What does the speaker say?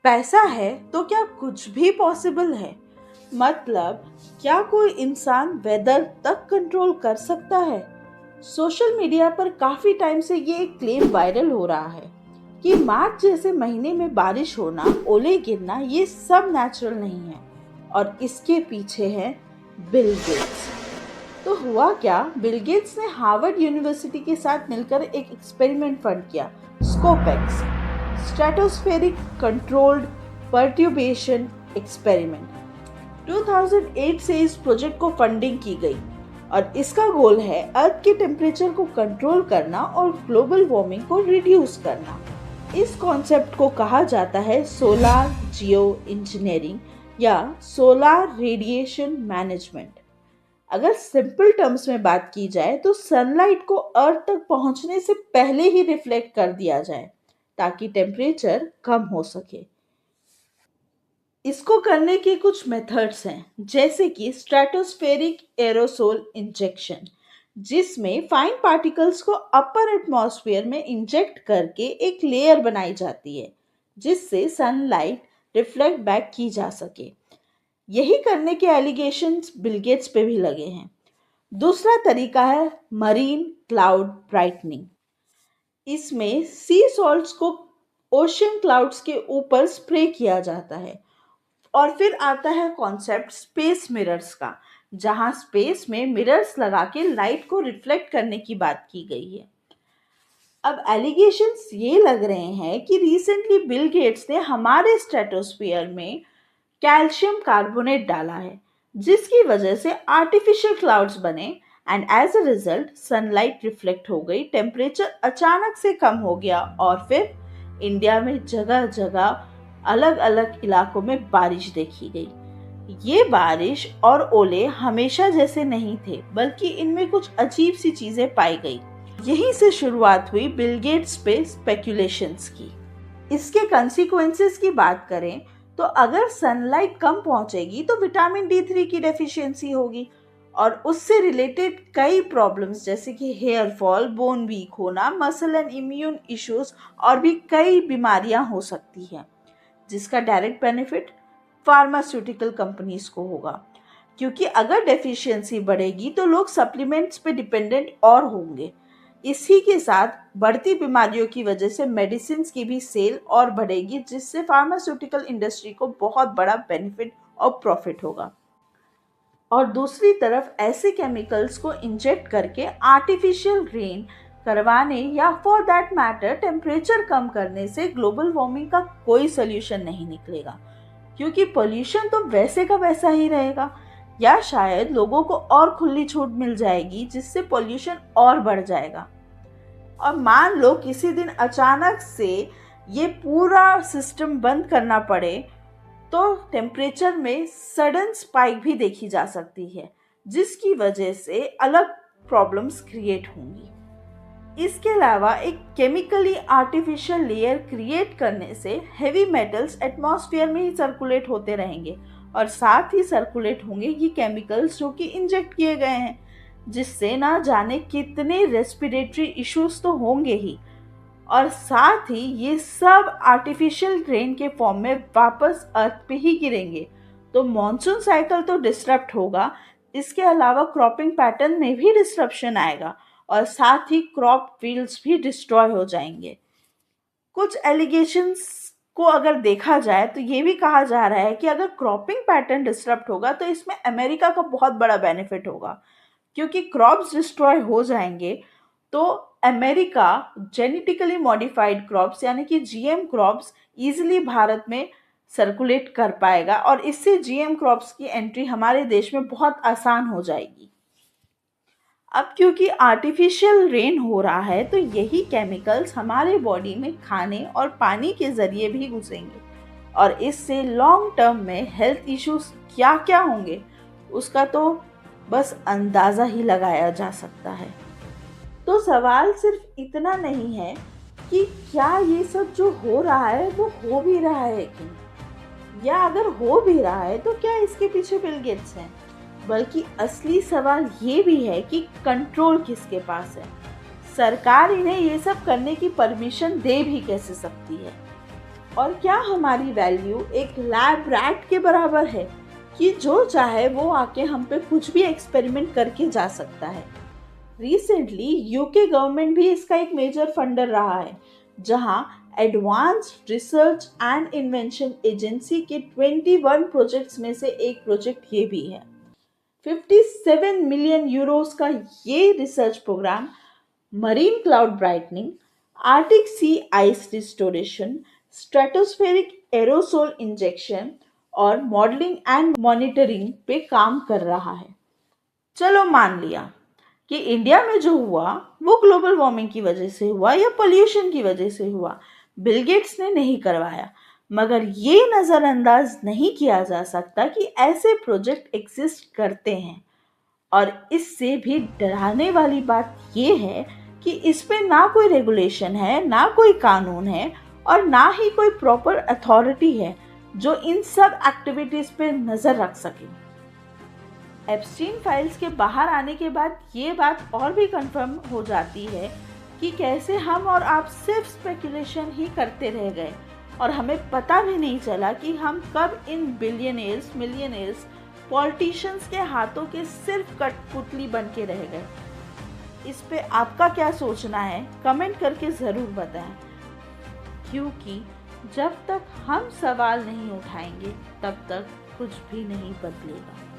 पैसा है तो क्या कुछ भी पॉसिबल है? मतलब क्या कोई इंसान वेदर तक कंट्रोल कर सकता है? सोशल मीडिया पर काफी टाइम से ये एक क्लेम वायरल हो रहा है कि मार्च जैसे महीने में बारिश होना, ओले गिरना, ये सब नेचुरल नहीं है और इसके पीछे है बिल गेट्स। तो हुआ क्या, बिल गेट्स ने हार्वर्ड यूनिवर्सिटी के साथ मिलकर एक एक्सपेरिमेंट फंड किया, स्कोपेक्स, स्ट्रेटोस्फेरिक कंट्रोल्ड परट्यूबेशन एक्सपेरिमेंट। 2008 से इस प्रोजेक्ट को फंडिंग की गई और इसका गोल है अर्थ के टेम्परेचर को कंट्रोल करना और ग्लोबल वार्मिंग को रिड्यूस करना। इस कॉन्सेप्ट को कहा जाता है सोलार जियो इंजीनियरिंग या सोलार रेडिएशन मैनेजमेंट। अगर सिंपल टर्म्स में बात की जाए तो सनलाइट को अर्थ तक पहुंचने से पहले ही रिफ्लेक्ट कर दिया जाए ताकि टेम्परेचर कम हो सके। इसको करने के कुछ मेथड्स हैं, जैसे कि स्ट्रेटोस्फेरिक एरोसोल इंजेक्शन, जिसमें फाइन पार्टिकल्स को अपर एटमॉस्फेयर में इंजेक्ट करके एक लेयर बनाई जाती है जिससे सनलाइट रिफ्लेक्ट बैक की जा सके। यही करने के एलिगेशंस बिल गेट्स पे भी लगे हैं। दूसरा तरीका है मरीन क्लाउड ब्राइटनिंग। इसमें सी सॉल्ट्स को ओशियन क्लाउड्स के ऊपर स्प्रे किया जाता है। और फिर आता है कॉन्सेप्ट स्पेस मिरर्स का, जहां स्पेस में मिरर्स लगा के लाइट को रिफ्लेक्ट करने की बात की गई है। अब एलिगेशंस ये लग रहे हैं कि रिसेंटली बिल गेट्स ने हमारे स्ट्रेटोस्फीयर में कैल्शियम कार्बोनेट डाला है, जिसकी वजह से आर्टिफिशियल क्लाउड्स बने and as a result sunlight reflect हो गई, टेम्परेचर अचानक से कम हो गया और फिर इंडिया में जगह जगह अलग अलग इलाकों में बारिश देखी गई। ये बारिश और ओले हमेशा जैसे नहीं थे, बल्कि इनमें कुछ अजीब सी चीजें पाई गई। यहीं से शुरुआत हुई बिल गेट्स पे स्पेक्यूलेशंस की। इसके कंसीक्वेंसेस की बात करें तो अगर सनलाइट कम पहुंचेगी तो विटामिन D3 की डेफिशिएंसी होगी और उससे रिलेटेड कई प्रॉब्लम्स जैसे कि हेयर फॉल, बोन वीक होना, मसल एंड इम्यून इश्यूज और भी कई बीमारियां हो सकती हैं, जिसका डायरेक्ट बेनिफिट फार्मास्यूटिकल कंपनीज को होगा, क्योंकि अगर डेफिशिएंसी बढ़ेगी तो लोग सप्लीमेंट्स पे डिपेंडेंट और होंगे। इसी के साथ बढ़ती बीमारियों की वजह से मेडिसिन की भी सेल और बढ़ेगी, जिससे फार्मास्यूटिकल इंडस्ट्री को बहुत बड़ा बेनिफिट और प्रॉफिट होगा। और दूसरी तरफ ऐसे केमिकल्स को इंजेक्ट करके आर्टिफिशियल रेन करवाने या फॉर दैट मैटर टेम्परेचर कम करने से ग्लोबल वार्मिंग का कोई सोल्यूशन नहीं निकलेगा, क्योंकि पोल्यूशन तो वैसे का वैसा ही रहेगा, या शायद लोगों को और खुली छूट मिल जाएगी जिससे पोल्यूशन और बढ़ जाएगा। और मान लो किसी दिन अचानक से ये पूरा सिस्टम बंद करना पड़े तो टेम्परेचर में सडन स्पाइक भी देखी जा सकती है, जिसकी वजह से अलग प्रॉब्लम्स क्रिएट होंगी। इसके अलावा एक केमिकली आर्टिफिशियल लेयर क्रिएट करने से हेवी मेटल्स एटमॉस्फेयर में ही सर्कुलेट होते रहेंगे और साथ ही सर्कुलेट होंगे ये केमिकल्स जो कि इंजेक्ट किए गए हैं, जिससे ना जाने कितने रेस्पिरेटरी इश्यूज तो होंगे ही, और साथ ही ये सब आर्टिफिशियल रेन के फॉर्म में वापस अर्थ पे ही गिरेंगे। तो मॉनसून साइकिल तो डिस्टर्ब होगा, इसके अलावा क्रॉपिंग पैटर्न में भी डिस्ट्रप्शन आएगा और साथ ही क्रॉप फील्ड्स भी डिस्ट्रॉय हो जाएंगे। कुछ एलिगेशंस को अगर देखा जाए तो ये भी कहा जा रहा है कि अगर क्रॉपिंग पैटर्न डिस्टर्ब होगा तो इसमें अमेरिका का बहुत बड़ा बेनिफिट होगा, क्योंकि क्रॉप्स डिस्ट्रॉय हो जाएंगे तो अमेरिका जेनेटिकली मॉडिफाइड क्रॉप्स यानी कि जीएम क्रॉप्स इजीली भारत में सर्कुलेट कर पाएगा और इससे जीएम क्रॉप्स की एंट्री हमारे देश में बहुत आसान हो जाएगी। अब क्योंकि आर्टिफिशियल रेन हो रहा है तो यही केमिकल्स हमारे बॉडी में खाने और पानी के जरिए भी घुसेंगे और इससे लॉन्ग टर्म में हेल्थ इश्यूज क्या क्या होंगे उसका तो बस अंदाज़ा ही लगाया जा सकता है। तो सवाल सिर्फ इतना नहीं है कि क्या ये सब जो हो रहा है वो हो भी रहा है कि, या अगर हो भी रहा है तो क्या इसके पीछे बिल गेट्स हैं, बल्कि असली सवाल ये भी है कि कंट्रोल किसके पास है। सरकार इन्हें ये सब करने की परमिशन दे भी कैसे सकती है। और क्या हमारी वैल्यू एक लैब रैट के बराबर है कि जो चाहे वो आके हम पे कुछ भी एक्सपेरिमेंट करके जा सकता है? रिसेंटली यूके गवर्नमेंट भी इसका एक मेजर फंडर रहा है, जहां advanced research and invention agency के 21 प्रोजेक्ट्स में से एक प्रोजेक्ट ये भी है। 57 मिलियन यूरोस का ये research programme marine cloud brightening, arctic sea ice restoration, stratospheric aerosol injection और मॉडलिंग एंड मॉनिटरिंग पे काम कर रहा है। चलो मान लिया कि इंडिया में जो हुआ वो ग्लोबल वार्मिंग की वजह से हुआ या पोल्यूशन की वजह से हुआ, बिल गेट्स ने नहीं करवाया, मगर ये नज़रअंदाज नहीं किया जा सकता कि ऐसे प्रोजेक्ट एग्जिस्ट करते हैं। और इससे भी डराने वाली बात ये है कि इस पे ना कोई रेगुलेशन है, ना कोई कानून है और ना ही कोई प्रॉपर अथॉरिटी है जो इन सब एक्टिविटीज पे नजर रख सके। एप्स्टीन फाइल्स के बाहर आने के बाद ये बात और भी कंफर्म हो जाती है कि कैसे हम और आप सिर्फ स्पेकुलेशन ही करते रह गए और हमें पता भी नहीं चला कि हम कब इन बिलियनियर्स, मिलियनियर्स, पॉलिटिशियंस के हाथों के सिर्फ कठपुतली बन के रह गए। इस पे आपका क्या सोचना है, कमेंट करके ज़रूर बताएं, क्योंकि जब तक हम सवाल नहीं उठाएंगे तब तक कुछ भी नहीं बदलेगा।